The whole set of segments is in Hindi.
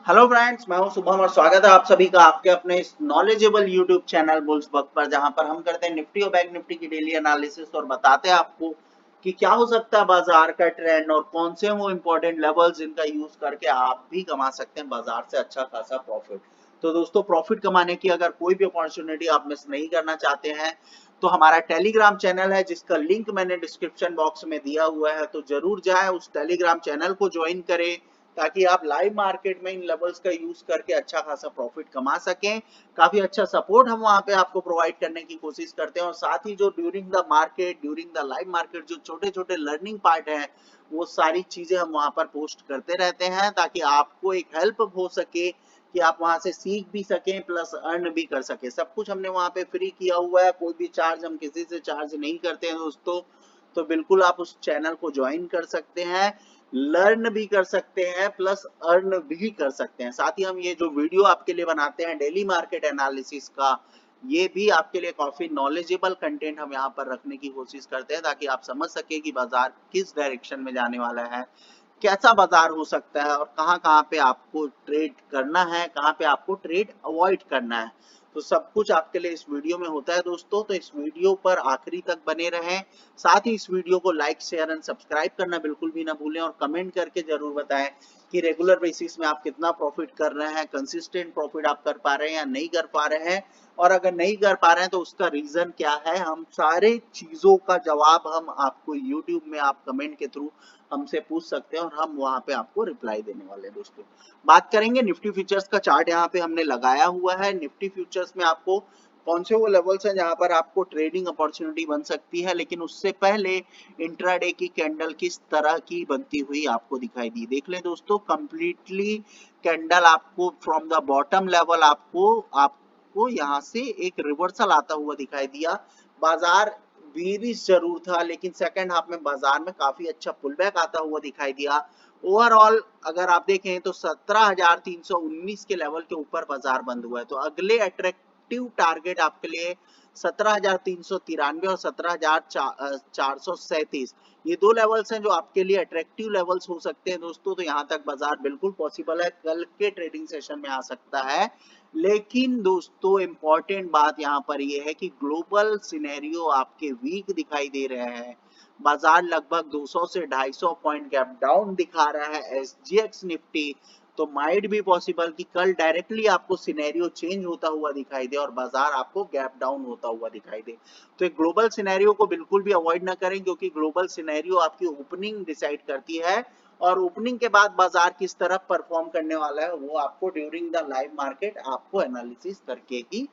हेलो फ्रेंड्स, मैं हूं शुभम और स्वागत है आप सभी का आपके अपने इस knowledgeable YouTube channel bulls bug पर, जहां पर हम करते हैं निफ्टी और बैंक निफ्टी की डेली एनालिसिस और बताते हैं आपको कि क्या हो सकता है बाजार का ट्रेंड और कौन से वो इंपॉर्टेंट लेवल्स जिनका यूज करके आप भी कमा सकते हैं बाजार से अच्छा खासा प्रॉफिट। तो दोस्तों, प्रॉफिट कमाने की अगर कोई भी अपॉर्चुनिटी आप मिस नहीं करना चाहते हैं तो हमारा टेलीग्राम चैनल है जिसका लिंक मैंने डिस्क्रिप्शन बॉक्स में दिया हुआ है, तो जरूर जाए उस टेलीग्राम चैनल को ज्वाइन करें ताकि आप लाइव मार्केट में इन लेवल्स का यूज करके अच्छा खासा प्रॉफिट कमा सकें। काफी अच्छा सपोर्ट हम वहां पे आपको प्रोवाइड करने की कोशिश करते हैं और साथ ही जो during the market, during the live market जो छोटे छोटे लर्निंग पार्ट है वो सारी चीजें हम वहां पर पोस्ट करते रहते हैं ताकि आपको एक हेल्प हो सके कि आप वहां से सीख भी सकें प्लस अर्न भी कर सके। सब कुछ हमने वहां पे फ्री किया हुआ है, कोई भी चार्ज हम किसी से चार्ज नहीं करते हैं दोस्तों। तो बिल्कुल आप उस चैनल को ज्वाइन कर सकते हैं, लर्न भी कर सकते हैं प्लस अर्न भी कर सकते हैं। साथ ही हम ये जो वीडियो आपके लिए बनाते हैं डेली मार्केट एनालिसिस का, ये भी आपके लिए काफी नॉलेजेबल कंटेंट हम यहाँ पर रखने की कोशिश करते हैं ताकि आप समझ सके कि बाजार किस डायरेक्शन में जाने वाला है, कैसा बाजार हो सकता है और कहाँ कहाँ पे आपको ट्रेड करना है, कहाँ पे आपको ट्रेड अवॉइड करना है। तो सब कुछ आपके लिए इस वीडियो में होता है दोस्तों, तो इस वीडियो पर आखिरी तक बने रहें। साथ ही इस वीडियो को लाइक शेयर एंड सब्सक्राइब करना बिल्कुल भी ना भूलें और कमेंट करके जरूर बताएं कि रेगुलर बेसिस में आप कितना प्रॉफिट कर रहे हैं, कंसिस्टेंट प्रॉफिट आप कर पा रहे हैं या नहीं कर पा रहे हैं, और अगर नहीं कर पा रहे हैं तो उसका रीजन क्या है। हम सारे चीजों का जवाब हम आपको यूट्यूब में आप कमेंट के थ्रू हमसे पूछ सकते हैं और हम वहां पे आपको रिप्लाई देने वाले हैं दोस्तों। बात करेंगे निफ्टी फ्यूचर्स का चार्ट यहाँ पे हमने लगाया हुआ है। निफ्टी फ्यूचर्स में आपको कौन से वो लेवल्स हैं जहां पर आपको ट्रेडिंग अपॉर्चुनिटी बन सकती है, लेकिन उससे पहले इंट्राडे की कैंडल किस तरह की बनती हुई आपको दिखाई दी। देख लें दोस्तों, कंप्लीटली कैंडल आपको फ्रॉम द बॉटम लेवल आपको यहाँ से एक रिवर्सल आता हुआ दिखाई दिया। बाजार बीरिश जरूर था लेकिन सेकंड हाफ में बाजार में काफी अच्छा पुलबैक आता हुआ दिखाई दिया। ओवरऑल अगर आप देखें तो 17,319 के लेवल के ऊपर बाजार बंद हुआ है, तो अगले अट्रैक्टिव टारगेट आपके लिए 17,393 और 17,437, ये दो लेवल्स हैं जो आपके लिए अट्रैक्टिव लेवल्स हो सकते हैं दोस्तों। तो यहाँ तक बाजार बिल्कुल पॉसिबल है, कल के ट्रेडिंग सेशन में आ सकता है। लेकिन दोस्तों, इंपॉर्टेंट बात यहाँ पर यह है कि ग्लोबल सिनेरियो आपके वीक दिखाई दे रहे हैं। बाजार लगभग 200 से 250 पॉइंट गैप डाउन दिखा रहा है एसजीएक्स निफ्टी। तो माइट भी पॉसिबल कि कल डायरेक्टली आपको सिनेरियो चेंज होता हुआ दिखाई दे और बाजार आपको गैप डाउन होता हुआ दिखाई दे। तो एक ग्लोबल सिनेरियो को बिल्कुल भी अवॉइड ना करें क्योंकि ग्लोबल सिनेरियो आपकी ओपनिंग डिसाइड करती है और ओपनिंग के बाद बाजार किस तरह परफॉर्म करने वाला है वो आपको ड्यूरिंग द लाइव मार्केट आपको एनालिसिस करके ही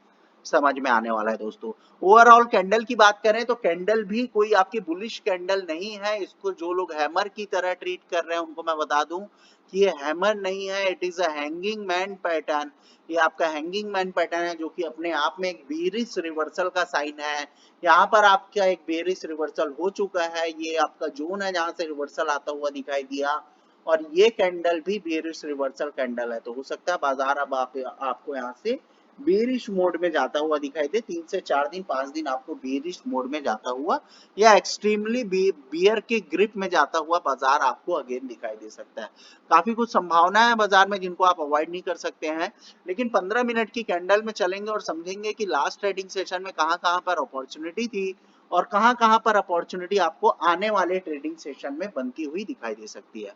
समझ में आने वाला है दोस्तों। ओवरऑल कैंडल की बात करें तो कैंडल भी कोई आपकी बुलिश कैंडल नहीं है। इसको जो लोग हैमर की तरह ट्रीट कर रहे हैं उनको मैं बता दूं कि ये हैमर नहीं है, it is a hanging man pattern. ये आपका हैंगिंग मैन पैटर्न है जो कि अपने आप में एक बेरिश रिवर्सल का साइन है। यहाँ पर आपका एक बेरिश रिवर्सल हो चुका है, ये आपका जोन है जहां से रिवर्सल आता हुआ दिखाई दिया और ये कैंडल भी बेरिश रिवर्सल कैंडल है। तो हो सकता है बाजार अब आपको यहाँ से बेरिश मोड में जाता हुआ दिखाई दे। 3 से 4 दिन 5 दिन आपको बेरिश मोड में जाता हुआ या एक्सट्रीमली बियर के ग्रिप में जाता हुआ बाजार आपको अगेन दिखाई दे सकता है। काफी कुछ संभावना है बाजार में जिनको आप अवॉइड नहीं कर सकते हैं, लेकिन 15 मिनट की कैंडल में चलेंगे और समझेंगे कि लास्ट ट्रेडिंग सेशन में कहां कहां पर अपॉर्चुनिटी थी और कहां कहां पर अपॉर्चुनिटी आपको आने वाले ट्रेडिंग सेशन में बनती हुई दिखाई दे सकती है।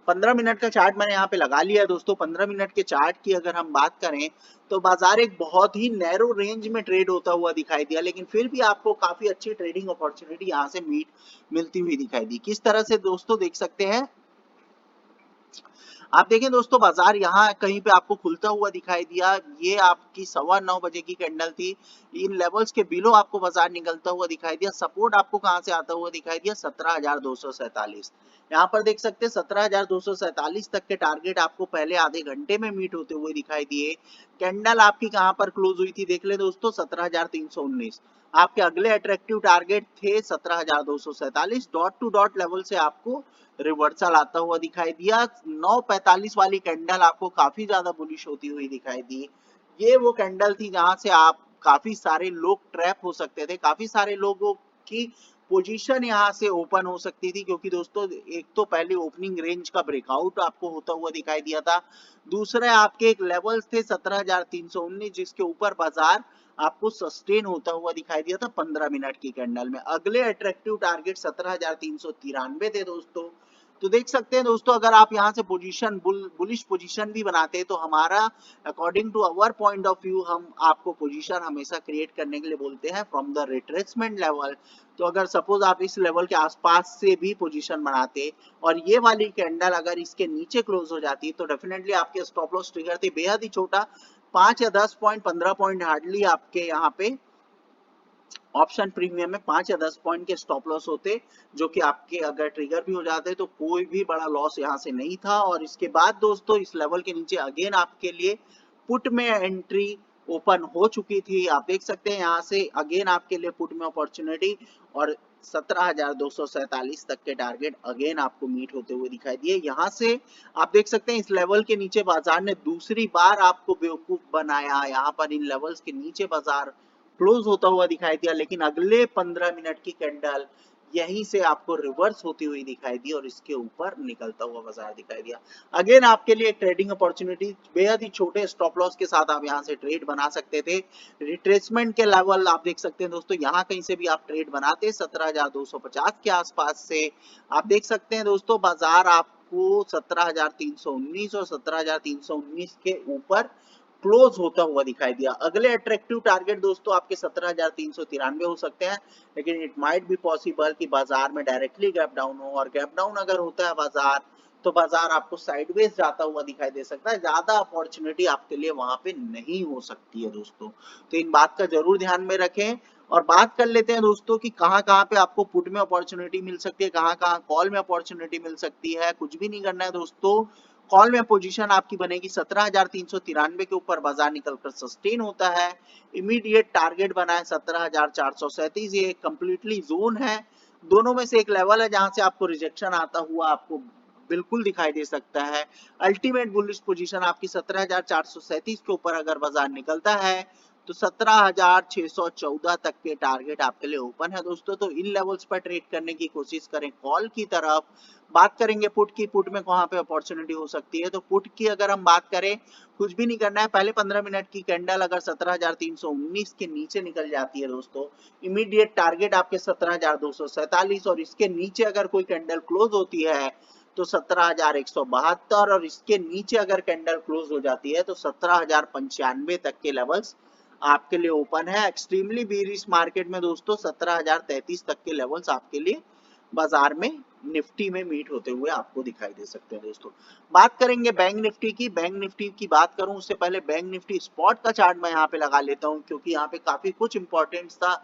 15 मिनट का चार्ट मैंने यहाँ पे लगा लिया है दोस्तों। 15 मिनट के चार्ट की अगर हम बात करें तो बाजार एक बहुत ही नैरो रेंज में ट्रेड होता हुआ दिखाई दिया, लेकिन फिर भी आपको काफी अच्छी ट्रेडिंग अपॉर्चुनिटी यहाँ से मिलती हुई दिखाई दी। किस तरह से दोस्तों देख सकते हैं आप, देखें दोस्तों, बाजार यहाँ कहीं पे आपको खुलता हुआ दिखाई दिया। ये आपकी 9:15 बजे की कैंडल थी। इन लेवल्स के बिलो आपको बाजार निकलता हुआ दिखाई दिया। सपोर्ट आपको कहां से आता हुआ दिखाई दिया, 17,247। यहाँ पर देख सकते हैं 17,247 तक के टारगेट आपको पहले आधे घंटे में मीट होते हुए दिखाई दिए। कैंडल आपकी कहां पर क्लोज हुई थी देख ले दोस्तों, 17,319। आपके अगले अट्रैक्टिव टारगेट थे 17,247। डॉट टू डॉट लेवल से आपको रिवर्सल आता हुआ दिखाई दिया। 9:45 वाली कैंडल आपको काफी ज्यादा बुलिश होती हुई दिखाई दी। ये वो कैंडल थी जहां से आप काफी सारे लोग ट्रैप हो सकते थे, काफी सारे लोगों की पोजीशन यहाँ से ओपन हो सकती थी, क्योंकि दोस्तों एक तो पहले ओपनिंग रेंज का ब्रेकआउट आपको होता हुआ दिखाई दिया था, दूसरे आपके एक लेवल्स थे 17,319 जिसके ऊपर बाजार आपको सस्टेन होता हुआ दिखाई दिया था 15 मिनट की कैंडल में। अगले अट्रैक्टिव टारगेट 17,393 थे दोस्तों। तो देख सकते हैं दोस्तों, अगर आप यहाँ से पोजीशन बुलिश पोजीशन भी बनाते हैं तो हमारा according to our point of view हम आपको पोजीशन हमेशा क्रिएट करने के लिए बोलते हैं फ्रॉम द रिट्रेसमेंट लेवल। तो अगर सपोज आप इस लेवल के आसपास से भी पोजीशन बनाते और ये वाली कैंडल अगर इसके नीचे क्लोज हो जाती तो डेफिनेटली आपके स्टॉप लॉस ट्रिगर थे बेहद ही छोटा, 5 या 10 पॉइंट 15 पॉइंट हार्डली आपके यहाँ पे ऑप्शन प्रीमियम में 5 या 10 पॉइंट के स्टॉप लॉस होते, जो कि आपके अगर ट्रिगर भी हो जाते तो कोई भी बड़ा लॉस यहाँ से नहीं था। और इसके बाद दोस्तों इस लेवल के नीचे अगेन आपके लिए पुट में एंट्री ओपन हो चुकी थी। आप देख सकते हैं यहाँ से अगेन आपके लिए पुट में अपॉर्चुनिटी और 17,247 तक के टारगेट अगेन आपको मीट होते हुए दिखाई दिए। यहाँ से आप देख सकते हैं इस लेवल के नीचे बाजार ने दूसरी बार आपको बेवकूफ बनाया। यहाँ पर इन लेवल्स के नीचे बाजार क्लोज होता हुआ दिखाई दिया, लेकिन अगले 15 मिनट की कैंडल यहीं से आपको रिवर्स होती हुई दिखाई दी और इसके ऊपर निकलता हुआ बाजार दिखाई दिया। अगेन आपके लिए ट्रेडिंग अपॉर्चुनिटी बेहद ही छोटे स्टॉप लॉस के साथ आप यहां से ट्रेड बना सकते थे। रिट्रेसमेंट के लेवल आप देख सकते हैं दोस्तों, यहां कहीं से भी आप ट्रेड बनाते 17,250 के आसपास से। आप देख सकते हैं दोस्तों बाजार आपको 17,319 और 17,319 के ऊपर क्लोज होता हुआ दिखाई दिया। अगले अट्रैक्टिव टारगेट दोस्तों आपके 17,393 हो सकते हैं, लेकिन इट माइट बी पॉसिबल कि बाजार में डायरेक्टली गैप डाउन हो, और गैप डाउन अगर होता है बाजार तो बाजार आपको साइडवेज जाता हुआ दिखाई दे सकता है। ज्यादा अपॉर्चुनिटी आपके लिए वहां पे नहीं हो सकती है दोस्तों, तो इन बात का जरूर ध्यान में रखें। और बात कर लेते हैं दोस्तों कि कहां कहां पे आपको पुट में अपॉर्चुनिटी मिल सकती है, कहां कहां कॉल में अपॉर्चुनिटी मिल सकती है। कुछ भी नहीं करना है दोस्तों, कॉल में पोजीशन आपकी बनेगी 17,393 के ऊपर बाजार निकलकर सस्टेन होता है। इमीडिएट टारगेट बना है 17,437, ये कंप्लीटली जोन है। दोनों में से एक लेवल है जहां से आपको रिजेक्शन आता हुआ आपको बिल्कुल दिखाई दे सकता है। अल्टीमेट बुलिश पोजीशन आपकी 17,437 के ऊपर अगर बाजार निकलता है तो 17,614 तक के टारगेट आपके लिए ओपन है दोस्तों। तो इन लेवल्स पर ट्रेड करने की कोशिश करें कॉल की तरफ। बात करेंगे पुट की, पुट में कहां पे अपॉर्चुनिटी हो सकती है, तो पुट की अगर हम बात करें, कुछ भी नहीं करना है, पहले 15 मिनट की कैंडल अगर 17,319 के नीचे निकल जाती है दोस्तों, इमीडिएट टारगेट आपके 17,247, और इसके नीचे अगर कोई कैंडल क्लोज होती है तो 17,172, और इसके नीचे अगर कैंडल क्लोज हो जाती है तो 17,095 तक के लेवल्स आपके लिए ओपन है। एक्सट्रीमली बीरिश मार्केट में दोस्तों 17,033 तक के लेवल्स आपके लिए बाजार में निफ्टी में मीट होते हुए आपको दिखाई दे सकते हैं दोस्तों। बात करेंगे बैंक निफ्टी की। बैंक निफ्टी की बात करूं उससे पहले बैंक निफ्टी स्पॉट का चार्ट मैं यहाँ पे लगा लेता हूं, क्योंकि यहाँ पे काफी कुछ इंपॉर्टेंट सा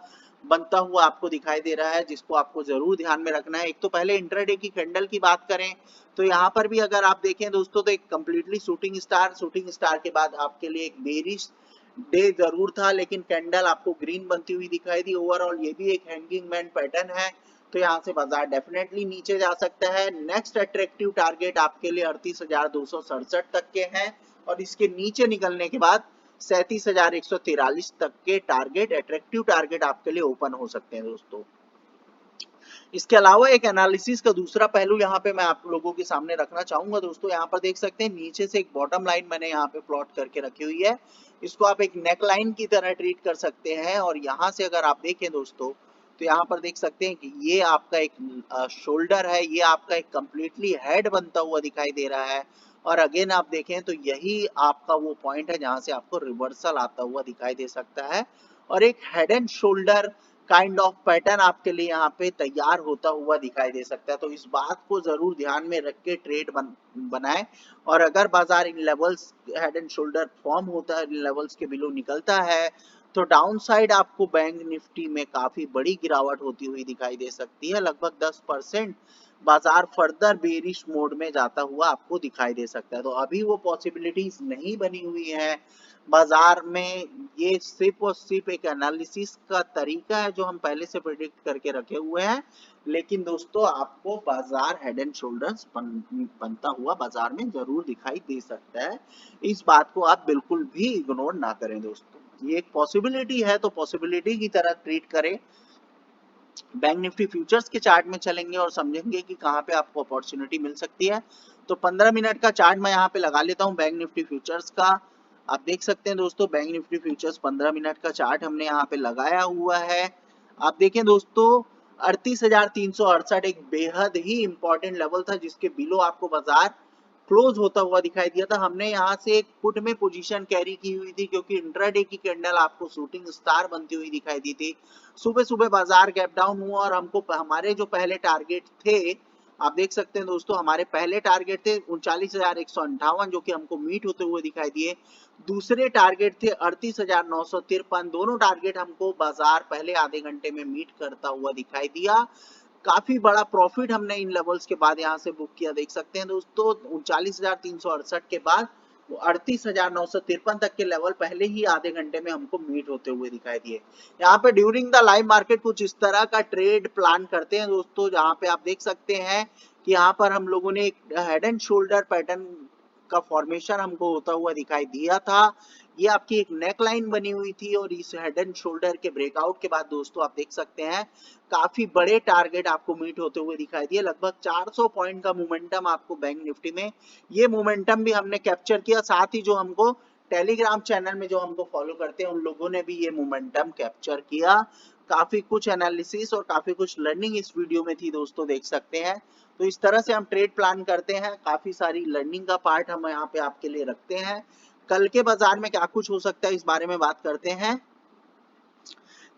बनता हुआ आपको दिखाई दे रहा है जिसको आपको जरूर ध्यान में रखना है। एक तो पहले इंट्राडे की कैंडल की बात करें तो यहाँ पर भी अगर आप देखें दोस्तों तो एक कंप्लीटली शूटिंग स्टार के बाद आपके लिए एक बेरिश डे जरूर था, लेकिन कैंडल आपको ग्रीन बनती हुई दिखाई दी। ओवरऑल ये भी एक हैंगिंग मैन पैटर्न है, तो यहाँ से बाजार डेफिनेटली नीचे जा सकता है। नेक्स्ट अट्रैक्टिव टारगेट आपके लिए 38,267 तक के हैं, और इसके नीचे निकलने के बाद 37,143 तक के टारगेट अट्रैक्टिव टारगेट आपके लिए ओपन हो सकते हैं दोस्तों। इसके अलावा एक एनालिसिस का दूसरा पहलू यहाँ पे मैं आप लोगों के सामने रखना चाहूंगा दोस्तों। यहाँ पर देख सकते हैं नीचे से एक बॉटम लाइन मैंने यहाँ पे प्लॉट करके रखी हुई है, इसको आप एक नेक लाइन की तरह ट्रीट कर सकते हैं। और यहाँ से अगर आप देखें दोस्तों तो यहाँ पर देख सकते हैं कि ये आपका एक शोल्डर है, ये आपका एक कंप्लीटली हेड बनता हुआ दिखाई दे रहा है। और अगेन आप देखें तो यही आपका वो पॉइंट है जहां से आपको रिवर्सल आता हुआ दिखाई दे सकता है, और एक head and shoulder kind of pattern आपके लिए यहाँ पे तैयार होता हुआ दिखाई दे सकता है। तो इस बात को जरूर ध्यान में रख के ट्रेड बनाएं। और अगर बाजार इन levels head and shoulder form होता है, इन लेवल्स के बिलो निकलता है, तो डाउन साइड आपको बैंक निफ्टी में काफी बड़ी गिरावट होती हुई दिखाई दे सकती है। लगभग 10% बाजार फर्दर बेरिश मोड में जाता हुआ आपको दिखाई दे सकता है। तो अभी वो पॉसिबिलिटीज नहीं बनी हुई है बाजार में। ये सिर्फ और सिर्फ एक एनालिसिस का तरीका है जो हम पहले से प्रिडिक्ट करके रखे हुए हैं, लेकिन दोस्तों आपको बाजार हेड एंड शोल्डर्स बनता हुआ बाजार में जरूर दिखाई दे सकता है। इस बात को आप बिल्कुल भी इग्नोर ना करें दोस्तों, ये एक पॉसिबिलिटी है तो पॉसिबिलिटी की तरह ट्रीट करें। बैंक निफ्टी फ्यूचर्स के चार्ट में चलेंगे और समझेंगे कि कहाँ पे आपको अपॉर्चुनिटी मिल सकती है। तो 15 मिनट का चार्ट मैं यहाँ पे लगा लेता हूँ बैंक निफ्टी फ्यूचर्स का। आप देख सकते हैं दोस्तों, बैंक निफ्टी फ्यूचर्स 15 मिनट का चार्ट हमने यहाँ पे लगाया हुआ है। आप देखें दोस्तों, 38,368 एक बेहद ही इंपॉर्टेंट लेवल था, जिसके बिलो आपको बाजार क्लोज होता हुआ दिखाई दिया था। हमने यहाँ से एक पुट में पोजीशन कैरी की हुई थी, क्योंकि इंट्राडे की कैंडल आपको शूटिंग स्टार बनती हुई दिखाई दी थी। सुबह सुबह बाजार गैप डाउन हुआ और हमको हमारे जो पहले टारगेट थे, आप देख सकते हैं दोस्तों, हमारे पहले टारगेट थे 39,158, जो कि हमको मीट होते हुए दिखाई दिए। दूसरे टारगेट थे 38,953। दोनों टारगेट हमको बाजार पहले आधे घंटे में मीट करता हुआ दिखाई दिया। काफी बड़ा प्रॉफिट हमने इन लेवल्स के बाद यहाँ से बुक किया, देख सकते हैं दोस्तों। 39,368 के बाद 38,953 तक के लेवल पहले ही आधे घंटे में हमको मीट होते हुए दिखाई दिए। यहाँ पे ड्यूरिंग द लाइव मार्केट कुछ इस तरह का ट्रेड प्लान करते हैं दोस्तों, जहाँ पे आप देख सकते हैं कि यहाँ पर हम लोगों ने एक हेड एंड शोल्डर पैटर्न का फॉर्मेशन हमको होता हुआ दिखाई दिया था। ये आपकी एक नेक लाइन बनी हुई थी और इस हेड एंड शोल्डर के ब्रेकआउट के बाद दोस्तों आप देख सकते हैं काफी बड़े टारगेट आपको मीट होते हुए दिखाई दिए। लगभग 400 पॉइंट का मोमेंटम आपको बैंक निफ्टी में, ये मोमेंटम भी हमने कैप्चर किया। साथ ही जो हमको टेलीग्राम चैनल में जो हमको फॉलो करते हैं उन लोगों ने भी ये मोमेंटम कैप्चर किया। काफी कुछ एनालिसिस और काफी कुछ लर्निंग इस वीडियो में थी दोस्तों, देख सकते हैं। तो इस तरह से हम ट्रेड प्लान करते हैं, काफी सारी लर्निंग का पार्ट हम यहाँ पे आपके लिए रखते हैं। कल के बाजार में क्या कुछ हो सकता है इस बारे में बात करते हैं।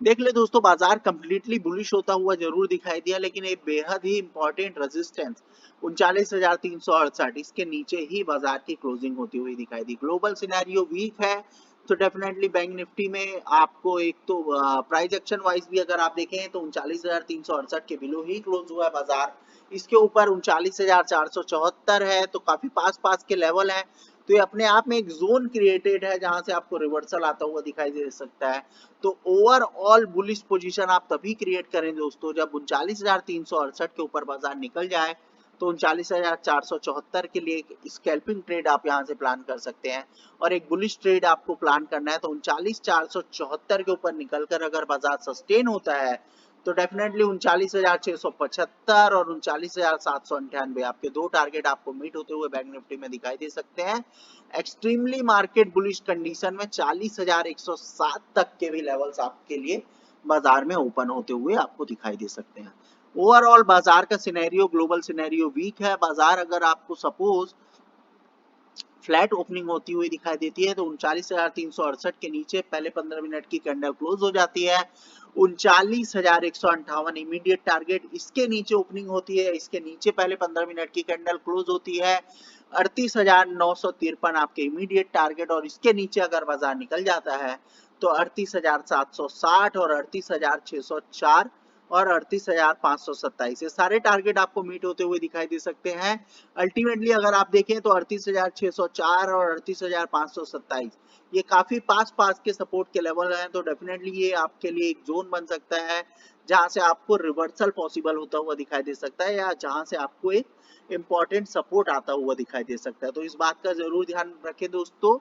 देख ले दोस्तों, बाजार कंप्लीटली बुलिश होता हुआ जरूर दिखाई दिया, लेकिन एक बेहद ही इंपॉर्टेंट रेजिस्टेंस 39,368, इसके नीचे ही बाजार की क्लोजिंग होती हुई दिखाई दी। ग्लोबल सिनेरियो वीक है, तो डेफिनेटली बैंक निफ्टी में आपको एक तो प्राइस एक्शन वाइज भी अगर आप देखें तो 39,368 के बिलो ही क्लोज हुआ है बाजार। इसके ऊपर 39,474 है, तो काफी पास पास के लेवल है। तो ये अपने आप में एक जोन क्रिएटेड है जहां से आपको रिवर्सल आता हुआ दिखाई दे सकता है। तो ओवरऑल बुलिश पोजीशन आप तभी क्रिएट करें दोस्तों जब 39,368 के ऊपर बाजार निकल जाए। तो 39,474 के लिए एक स्कैल्पिंग ट्रेड आप यहां से प्लान कर सकते हैं, और एक बुलिश ट्रेड आपको प्लान करना है तो 39,474 के ऊपर निकलकर अगर बाजार सस्टेन होता है तो डेफिनेटली 39,675 और 39,798 आपके दो टारगेट आपको मीट होते हुए बैंक निफ्टी में दिखाई दे सकते हैं। एक्सट्रीमली मार्केट बुलिश कंडीशन में 40,107 तक के भी लेवल्स आपके लिए बाजार में ओपन होते हुए आपको दिखाई दे सकते हैं। ओवरऑल बाजार का सिनेरियो, ग्लोबल सिनेरियो वीक है। बाजार अगर आपको सपोज फ्लैट ओपनिंग होती हुई दिखाई देती है तो 39,368 के नीचे पहले 15 मिनट की कैंडल क्लोज हो जाती है। 39,158 इमीडिएट टारगेट, इसके नीचे ओपनिंग होती है, इसके नीचे पहले 15 मिनट की कैंडल क्लोज होती है। 38,953 आपके इमीडिएट टारगेट, और इसके नीचे अगर बाजार निकल जाता है तो 38,760 और 38,604 और 38,527 ये सारे टारगेट आपको मीट होते हुए दिखाई दे सकते हैं। अल्टीमेटली अगर आप देखें तो 38,604 और 38,527 ये काफी पास पास के सपोर्ट के लेवल हैं, तो डेफिनेटली ये आपके लिए एक जोन बन सकता है जहां से आपको रिवर्सल पॉसिबल होता हुआ दिखाई दे सकता है, या जहां से आपको एक इंपॉर्टेंट सपोर्ट आता हुआ दिखाई दे सकता है। तो इस बात का जरूर ध्यान रखें दोस्तों।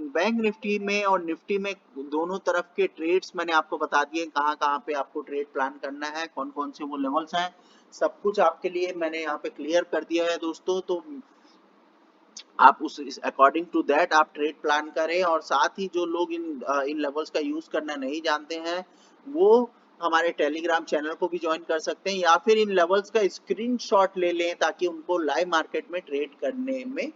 बैंक निफ्टी में और निफ्टी में दोनों तरफ के ट्रेड्स मैंने आपको बता दिए, कहाँ कहाँ पे आपको ट्रेड प्लान करना है, कौन कौन से वो लेवल्स हैं, सब कुछ आपके लिए मैंने यहाँ पे क्लियर कर दिया है दोस्तों। तो आप उस अकॉर्डिंग टू दैट आप ट्रेड प्लान करें, और साथ ही जो लोग इन लेवल्स का यूज करना नहीं जानते हैं वो हमारे टेलीग्राम चैनल को भी ज्वाइन कर सकते हैं, या फिर इन लेवल्स का स्क्रीनशॉट ले लें ताकि उनको लाइव मार्केट में ट्रेड करने में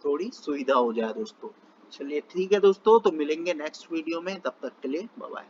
थोड़ी सुविधा हो जाए दोस्तों। चलिए ठीक है दोस्तों, तो मिलेंगे नेक्स्ट वीडियो में, तब तक के लिए बाय बाय।